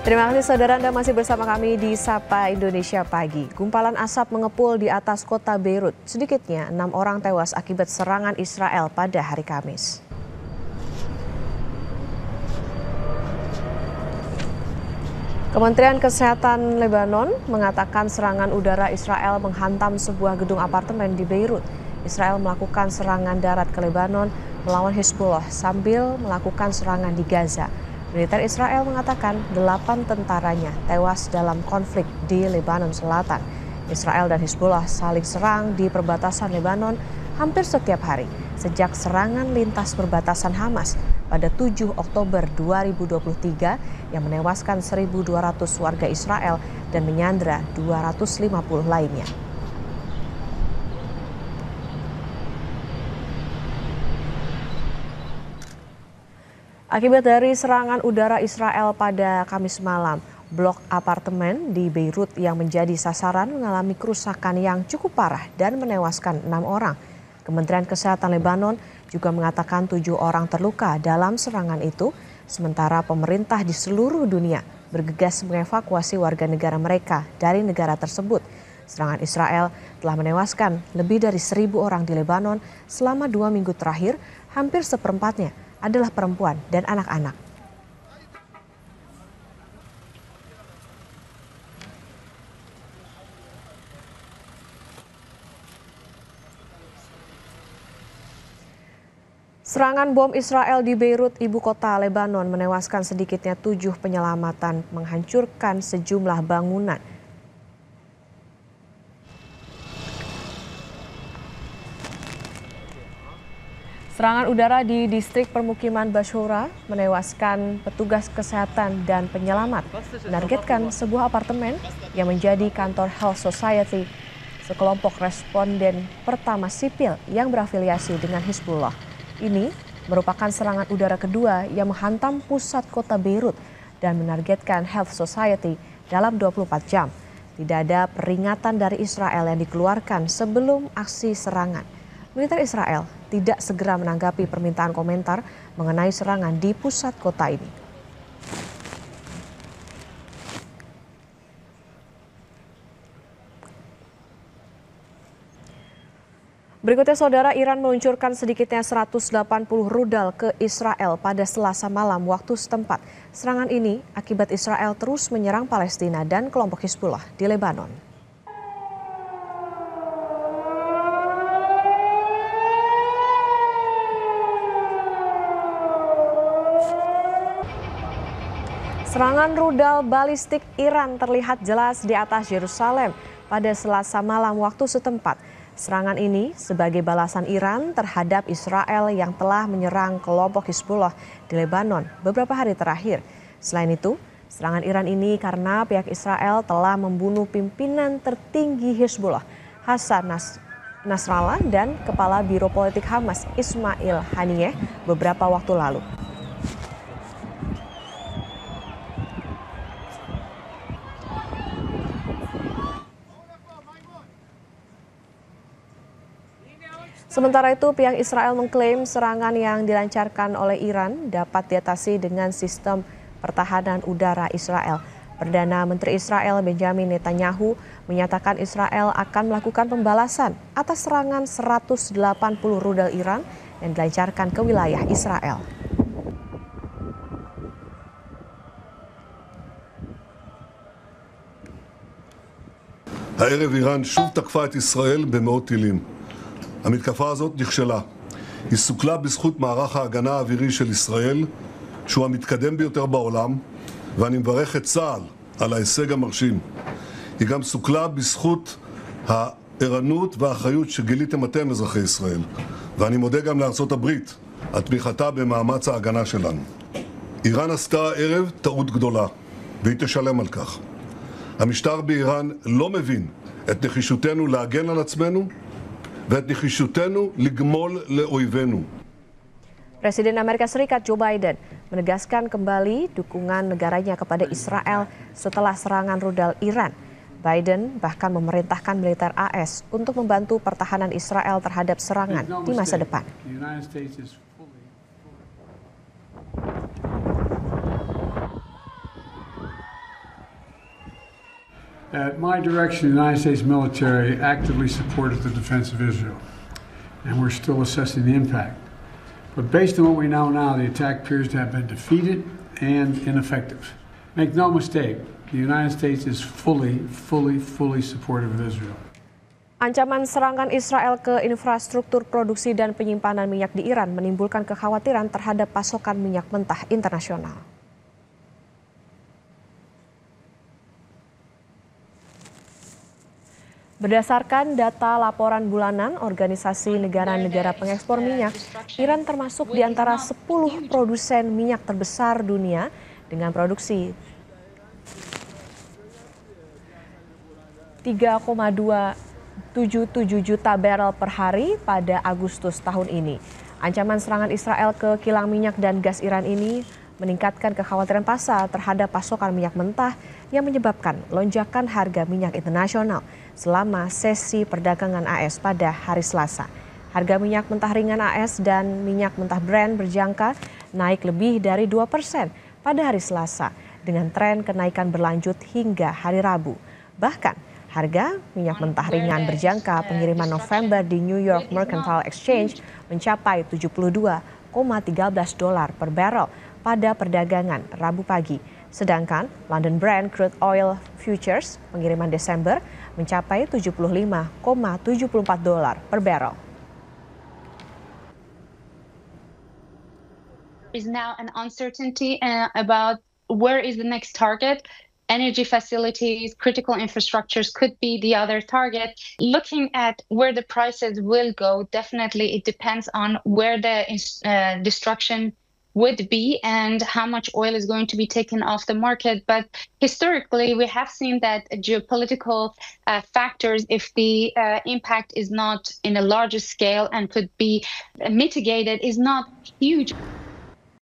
Terima kasih saudara, Anda masih bersama kami di Sapa Indonesia Pagi. Gumpalan asap mengepul di atas kota Beirut. Sedikitnya 6 orang tewas akibat serangan Israel pada hari Kamis. Kementerian Kesehatan Lebanon mengatakan serangan udara Israel menghantam sebuah gedung apartemen di Beirut. Israel melakukan serangan darat ke Lebanon melawan Hizbullah sambil melakukan serangan di Gaza. Militer Israel mengatakan 8 tentaranya tewas dalam konflik di Lebanon Selatan. Israel dan Hizbullah saling serang di perbatasan Lebanon hampir setiap hari sejak serangan lintas perbatasan Hamas pada 7 Oktober 2023 yang menewaskan 1.200 warga Israel dan menyandra 250 lainnya. Akibat dari serangan udara Israel pada Kamis malam, blok apartemen di Beirut yang menjadi sasaran mengalami kerusakan yang cukup parah dan menewaskan 6 orang. Kementerian Kesehatan Lebanon juga mengatakan 7 orang terluka dalam serangan itu, sementara pemerintah di seluruh dunia bergegas mengevakuasi warga negara mereka dari negara tersebut. Serangan Israel telah menewaskan lebih dari 1.000 orang di Lebanon selama 2 minggu terakhir, hampir seperempatnya adalah perempuan dan anak-anak. Serangan bom Israel di Beirut, ibu kota Lebanon, menewaskan sedikitnya 7 penyelamatan, menghancurkan sejumlah bangunan. Serangan udara di distrik permukiman Bashoura menewaskan petugas kesehatan dan penyelamat, menargetkan sebuah apartemen yang menjadi kantor Health Society, sekelompok responden pertama sipil yang berafiliasi dengan Hizbullah. Ini merupakan serangan udara kedua yang menghantam pusat kota Beirut dan menargetkan Health Society dalam 24 jam. Tidak ada peringatan dari Israel yang dikeluarkan sebelum aksi serangan. Militer Israel tidak segera menanggapi permintaan komentar mengenai serangan di pusat kota ini. Berikutnya saudara, Iran meluncurkan sedikitnya 180 rudal ke Israel pada Selasa malam waktu setempat. Serangan ini akibat Israel terus menyerang Palestina dan kelompok Hizbullah di Lebanon. Serangan rudal balistik Iran terlihat jelas di atas Yerusalem pada Selasa malam waktu setempat. Serangan ini sebagai balasan Iran terhadap Israel yang telah menyerang kelompok Hizbullah di Lebanon beberapa hari terakhir. Selain itu, serangan Iran ini karena pihak Israel telah membunuh pimpinan tertinggi Hizbullah, Hassan Nasrallah, dan Kepala Biro Politik Hamas, Ismail Haniyeh, beberapa waktu lalu. Sementara itu, pihak Israel mengklaim serangan yang dilancarkan oleh Iran dapat diatasi dengan sistem pertahanan udara Israel. Perdana Menteri Israel Benjamin Netanyahu menyatakan Israel akan melakukan pembalasan atas serangan 180 rudal Iran yang dilancarkan ke wilayah Israel. הערב איראן שוב תקפה את ישראל במאות טילים. המתקפה הזאת נכשלה. היא סוכלה בזכות מערך ההגנה האווירי של ישראל, שהוא המתקדם ביותר בעולם, ואני מברך את צה"ל על ההישג המרשים. היא גם סוכלה בזכות הערנות והאחריות שגיליתם אתם, אזרחי ישראל. ואני מודה גם לארצות הברית על תמיכתה במאמץ ההגנה שלנו. איראן עשתה הערב טעות גדולה, והיא תשלם על כך. המשטר באיראן לא מבין את נחישותנו להגן על עצמנו, ואת נחישותנו לגמול לאויבינו. Presiden Amerika Serikat Joe Biden menegaskan kembali dukungan negaranya kepada Israel setelah serangan rudal Iran. Biden bahkan memerintahkan militer AS untuk membantu pertahanan Israel terhadap serangan di masa depan. At my direction, the United States military actively supported the defense of Israel, and we're still assessing the impact. But based on what we know now, the attack appears to have been defeated and ineffective. Make no mistake, the United States is fully supportive of Israel. Ancaman serangan Israel ke infrastruktur produksi dan penyimpanan minyak di Iran menimbulkan kekhawatiran terhadap pasokan minyak mentah internasional. Berdasarkan data laporan bulanan Organisasi Negara-Negara Pengekspor Minyak, Iran termasuk di antara 10 produsen minyak terbesar dunia dengan produksi 3,277 juta barel per hari pada Agustus tahun ini. Ancaman serangan Israel ke kilang minyak dan gas Iran ini meningkatkan kekhawatiran pasar terhadap pasokan minyak mentah yang menyebabkan lonjakan harga minyak internasional selama sesi perdagangan AS pada hari Selasa. Harga minyak mentah ringan AS dan minyak mentah Brent berjangka naik lebih dari 2% pada hari Selasa dengan tren kenaikan berlanjut hingga hari Rabu. Bahkan harga minyak mentah ringan berjangka pengiriman November di New York Mercantile Exchange mencapai $72,13 per barrel pada perdagangan Rabu pagi. Sedangkan London Brent Crude Oil Futures pengiriman Desember mencapai $75,74 per barrel. Is now an uncertainty about where is the next target. Energy facilities, critical infrastructures could be the other target. Looking at where the prices will go, definitely it depends on where the destruction would be and how much oil is going to be taken off the market. But historically, we have seen that geopolitical factors, if the impact is not in a larger scale and could be mitigated, is not huge.